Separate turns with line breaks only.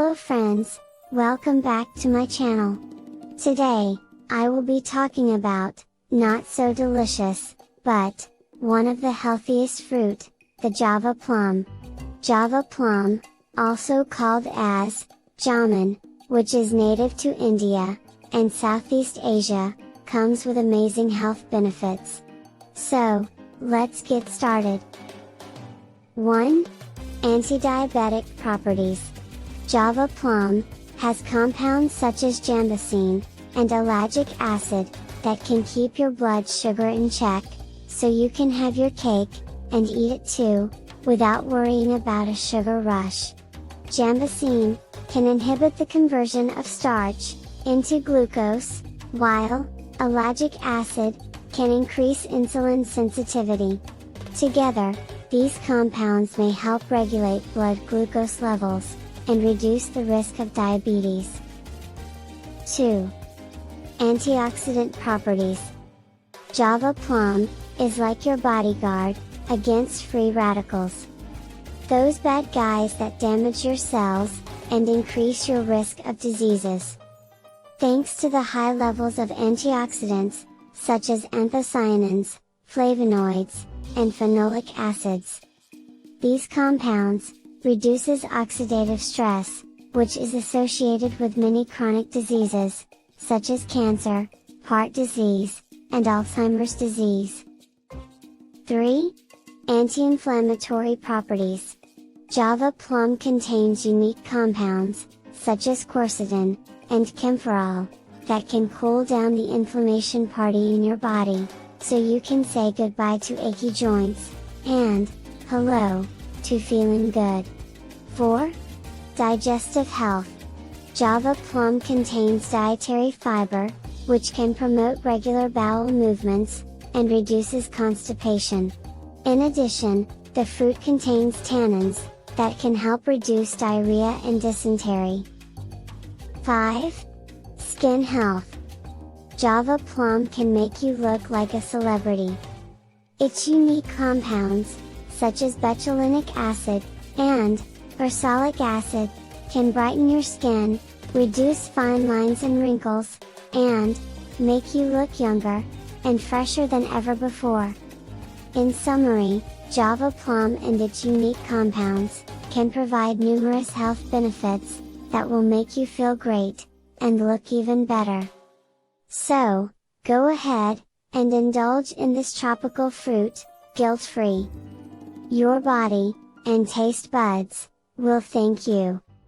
Hello friends, welcome back to my channel. Today, I will be talking about, not so delicious, but, one of the healthiest fruit, the Java plum. Java plum, also called as, Jamun, which is native to India, and Southeast Asia, comes with amazing health benefits. So, let's get started. 1. Anti-diabetic properties. Java plum has compounds such as jambosine and ellagic acid that can keep your blood sugar in check, so you can have your cake and eat it too, without worrying about a sugar rush. Jambosine can inhibit the conversion of starch into glucose, while ellagic acid can increase insulin sensitivity. Together, these compounds may help regulate blood glucose levels and reduce the risk of diabetes. 2. Antioxidant properties. Java plum is like your bodyguard against free radicals. Those bad guys that damage your cells and increase your risk of diseases. Thanks to the high levels of antioxidants, such as anthocyanins, flavonoids, and phenolic acids. These compounds reduces oxidative stress, which is associated with many chronic diseases, such as cancer, heart disease, and Alzheimer's disease. 3. Anti-inflammatory properties. Java plum contains unique compounds, such as quercetin, and camphorol, that can cool down the inflammation party in your body, so you can say goodbye to achy joints, and, hello, to feeling good. 4. Digestive health. Java plum contains dietary fiber, which can promote regular bowel movements, and reduces constipation. In addition, the fruit contains tannins, that can help reduce diarrhea and dysentery. 5. Skin health. Java plum can make you look like a celebrity. Its unique compounds, such as betulinic acid, and ursolic acid, can brighten your skin, reduce fine lines and wrinkles, and make you look younger and fresher than ever before. In summary, Java plum and its unique compounds can provide numerous health benefits that will make you feel great and look even better. So, go ahead and indulge in this tropical fruit, guilt-free. Your body and taste buds will thank you.